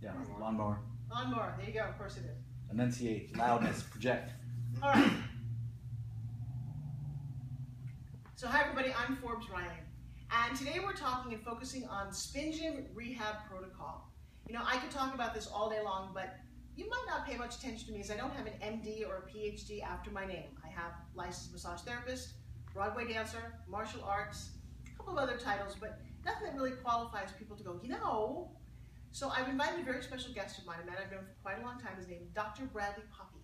Down. Lawnmower. Lawnmower. There you go. Of course it is. Enunciate. Loudness. Project. All right. So hi everybody, I'm Forbes Riley. And today we're talking and focusing on SpinGym Rehab Protocol. You know, I could talk about this all day long, but you might not pay much attention to me as I don't have an MD or a PhD after my name. I have licensed massage therapist, Broadway dancer, martial arts, a couple of other titles, but nothing that really qualifies people to go, you know. So I've invited a very special guest of mine, a man I've known for quite a long time. His name is Dr. Bradley Poppy.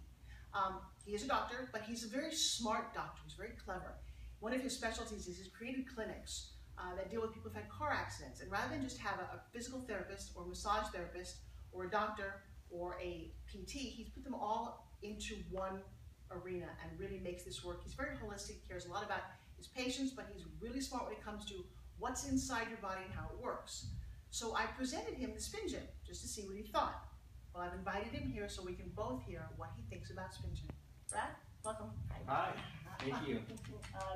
He is a doctor, but he's a very smart doctor. He's very clever. One of his specialties is he's created clinics that deal with people who've had car accidents. And rather than just have a physical therapist or massage therapist or a doctor or a PT, he's put them all into one arena and really makes this work. He's very holistic, he cares a lot about his patients, but he's really smart when it comes to what's inside your body and how it works. So I presented him the SpinGym just to see what he thought. Well, I've invited him here so we can both hear what he thinks about SpinGym. Brad, welcome. Hi. Thank you.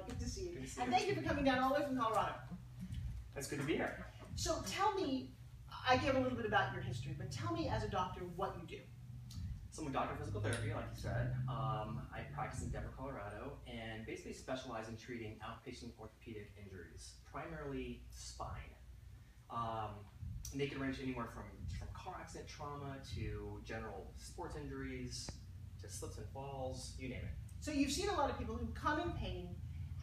Good to see you. Good to see And you. thank you for coming down all the way from Colorado. It's good to be here. So tell me, I gave a little bit about your history, but tell me as a doctor what you do. So I'm a doctor of physical therapy, like you said. I practice in Denver, Colorado, and basically specialize in treating outpatient orthopedic injuries, primarily spine. And they can range anywhere from car accident trauma to general sports injuries to slips and falls, you name it. So you've seen a lot of people who come in pain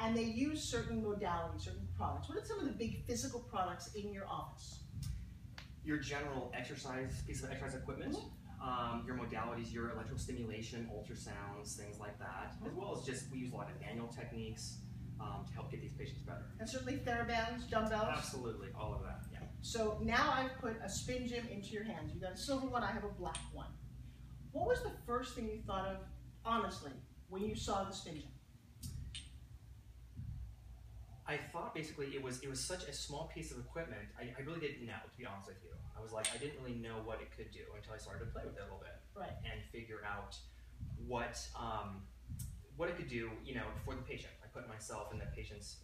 and they use certain modalities, certain products. What are some of the big physical products in your office? Your general piece of exercise equipment, your modalities, your electrical stimulation, ultrasounds, things like that, as well as just, we use a lot of manual techniques to help get these patients better. And certainly TheraBands, dumbbells? Absolutely, all of that, yeah. So now I've put a SpinGym into your hands. You've got a silver one, I have a black one. What was the first thing you thought of, honestly, when you saw the SpinGym? I thought basically it was such a small piece of equipment, I really didn't know, to be honest with you. I was like, I didn't really know what it could do until I started to play with it a little bit. Right. And figure out what it could do, you know, for the patient. I put myself in the patient's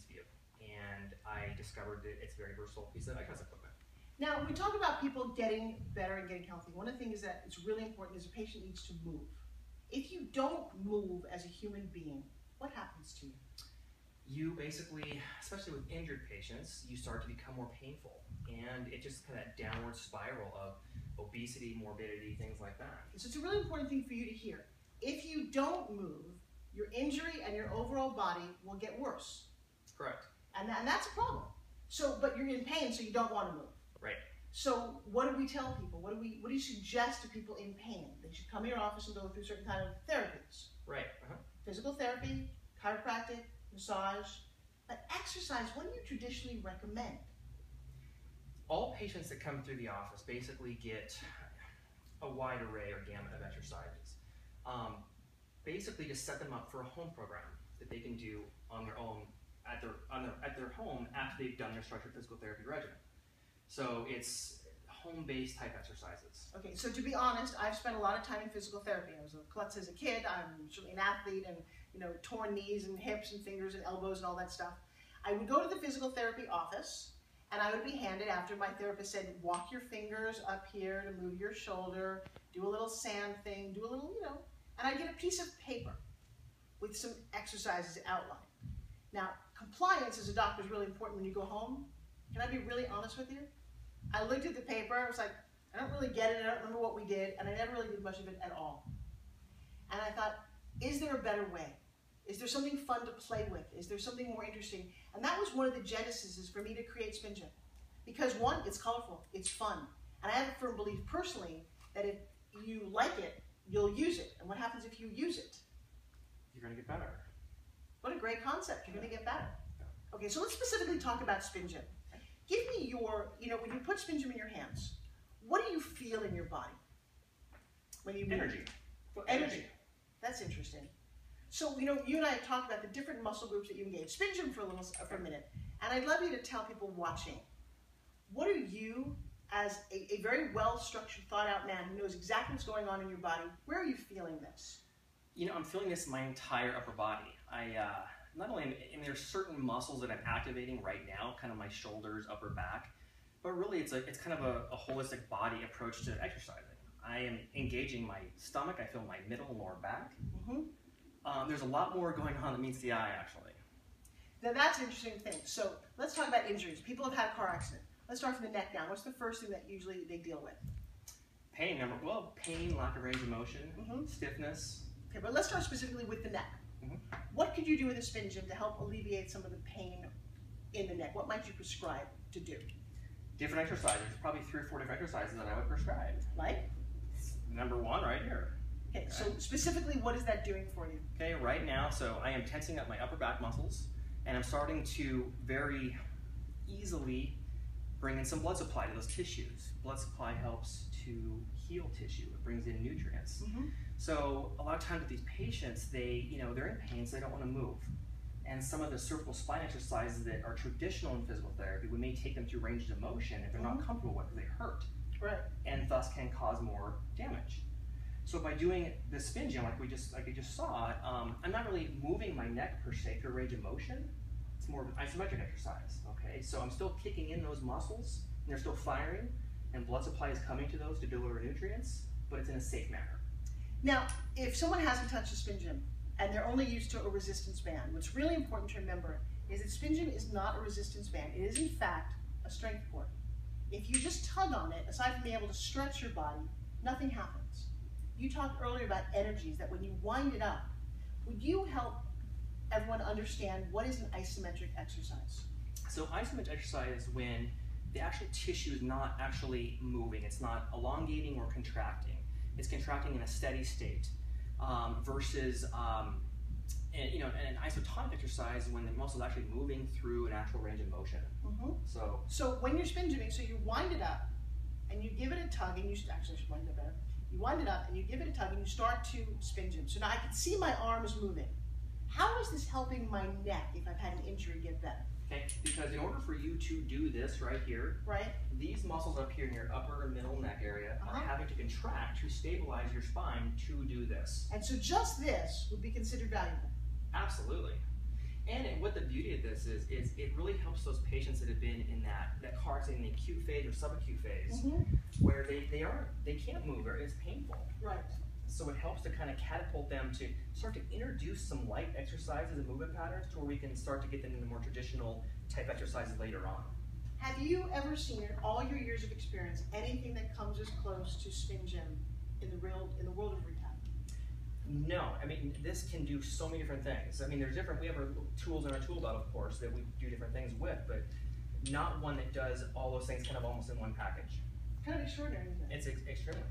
view, and I discovered that it's a very versatile piece of exercise equipment. Now, when we talk about people getting better and getting healthy, one of the things that is really important is a patient needs to move. If you don't move as a human being, what happens to you? You basically, especially with injured patients, you start to become more painful, and it just kind of that downward spiral of obesity, morbidity, things like that. So it's a really important thing for you to hear. If you don't move, your injury and your overall body will get worse. Correct. And that's a problem. So, but you're in pain, so you don't want to move. Right. So what do we tell people? What do you suggest to people in pain? They should come to your office and go through certain kind of therapies. Right. Physical therapy, chiropractic, massage, but exercise, what do you traditionally recommend? All patients that come through the office basically get a wide array or gamut of exercises. Basically to set them up for a home program that they can do on their own at their home after they've done their structured physical therapy regimen. So it's home-based type exercises. Okay, so to be honest, I've spent a lot of time in physical therapy. I was a klutz as a kid. I'm certainly an athlete, and torn knees and hips and fingers and elbows and all that stuff. I would go to the physical therapy office, and I would be handed, after my therapist said, walk your fingers up here to move your shoulder, do a little sand thing, do a little, and I'd get a piece of paper with some exercises outlined. Now, compliance as a doctor is really important when you go home. Can I be really honest with you? I looked at the paper, I was like, I don't really get it, I don't remember what we did, and I never really did much of it at all. And I thought, is there a better way? Is there something fun to play with? Is there something more interesting? And that was one of the genesis for me to create SpinGym. Because one, it's colorful, it's fun. And I have a firm belief personally that if you like it, you'll use it. And what happens if you use it? You're going to get better. What a great concept, you're going to get better. Okay, so let's specifically talk about SpinGym. Give me your, when you put SpinGym in your hands, what do you feel in your body? When you Energy. Energy. That's interesting. So, you and I have talked about the different muscle groups that you engage. SpinGym for a minute. And I'd love you to tell people watching, what are you, as a very well-structured, thought-out man who knows exactly what's going on in your body, where are you feeling this? I'm feeling this in my entire upper body. Not only, and there's certain muscles that I'm activating right now, kind of my shoulders, upper back, But really, it's kind of a holistic body approach to exercising. I am engaging my stomach. I feel my middle and lower back. There's a lot more going on that meets the eye, actually. Now that's an interesting thing. So let's talk about injuries. People have had a car accident. Let's start from the neck down. What's the first thing that usually they deal with? Pain, pain, lack of range of motion, stiffness. Okay, but let's start specifically with the neck. What could you do with a SpinGym to help alleviate some of the pain in the neck? What might you prescribe to do? Different exercises, probably 3 or 4 different exercises that I would prescribe. Like? Number 1 right here. Okay, so specifically what is that doing for you? Okay, right now, so I am tensing up my upper back muscles, and I'm starting to very easily bring in some blood supply to those tissues. Blood supply helps to heal tissue. It brings in nutrients. So a lot of times with these patients, they're in pain, so they don't want to move. And some of the cervical spine exercises that are traditional in physical therapy, we may take them through ranges of motion if they're not comfortable with it, they hurt. Right. And thus can cause more damage. So by doing the SpinGym, like you just saw, I'm not really moving my neck per se through range of motion. It's more of an isometric exercise. Okay, so I'm still kicking in those muscles, and they're still firing, and blood supply is coming to those to deliver nutrients, but it's in a safe manner. Now, if someone hasn't touched a SpinGym and they're only used to a resistance band, what's really important to remember is that SpinGym is not a resistance band. It is in fact a strength cord. If you just tug on it, aside from being able to stretch your body, nothing happens. You talked earlier about energies, that when you wind it up, would you help everyone understand what is an isometric exercise? So isometric exercise is when the actual tissue is not actually moving. It's not elongating or contracting. It's contracting in a steady state versus an isotonic exercise when the muscle is actually moving through an actual range of motion. So when you're SpinGymming, so you wind it up and you give it a tug, and you actually should wind it better. You wind it up and you give it a tug and you start to SpinGym. So now I can see my arms moving. How is this helping my neck if I've had an injury get better? Okay, because in order for you to do this right here, these muscles up here in your upper and middle neck area are having to contract to stabilize your spine to do this. And so just this would be considered valuable? Absolutely. And what the beauty of this is it really helps those patients that have been in that car accident in the acute phase or subacute phase, where they can't move, or it's painful. Right. So it helps to kind of catapult them to start to introduce some light exercises and movement patterns to where we can start to get them into more traditional type exercises later on. Have you ever seen, in all your years of experience, anything that comes as close to SpinGym in the world of rehab? No, I mean, this can do so many different things. I mean, we have our tools in our tool belt, of course, that we do different things with, but not one that does all those things kind of almost in one package. Kind of extraordinary, isn't it? It's extremely.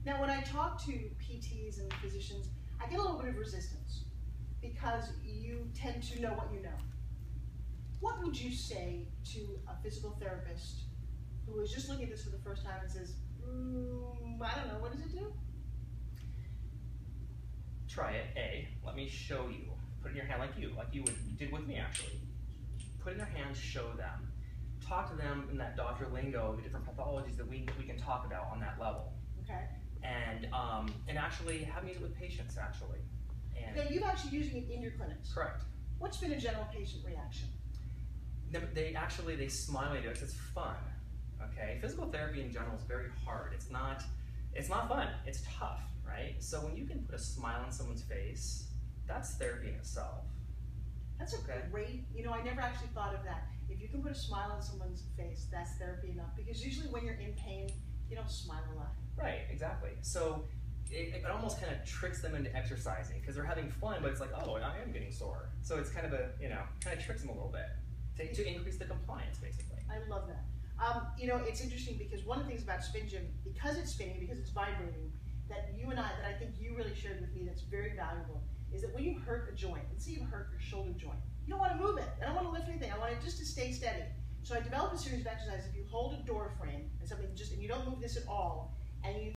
Now, when I talk to PTs and physicians, I get a little bit of resistance because you tend to know what you know. What would you say to a physical therapist who is just looking at this for the first time and says, I don't know, what does it do? Try it. Let me show you. Put it in your hand like you did with me, actually. Put it in their hand, show them. Talk to them in that doctor lingo, the different pathologies that we can talk about on that level. Okay. And actually have me use it with patients, actually. And now, you've actually using it in your clinics. Correct. What's been a general patient reaction? They smile at it because it's fun. Okay, physical therapy in general is very hard. It's not fun. It's tough, right? So when you can put a smile on someone's face, that's therapy in itself. That's a great. I never actually thought of that. If you can put a smile on someone's face, that's therapy enough. Because usually when you're in pain, you don't smile a lot. Right, exactly. So it almost kind of tricks them into exercising because they're having fun, but it's like, oh, I am getting sore. So it's kind of kind of tricks them a little bit to increase the compliance, basically. I love that. It's interesting because one of the things about SpinGym, because it's spinning, because it's vibrating, that I think you really shared with me that's very valuable, is that when you hurt a joint, let's say you hurt your shoulder joint, you don't want to move it. I don't want to lift anything. I want it just to stay steady. So I developed a series of exercises. If you hold a door frame and you don't move this at all, and you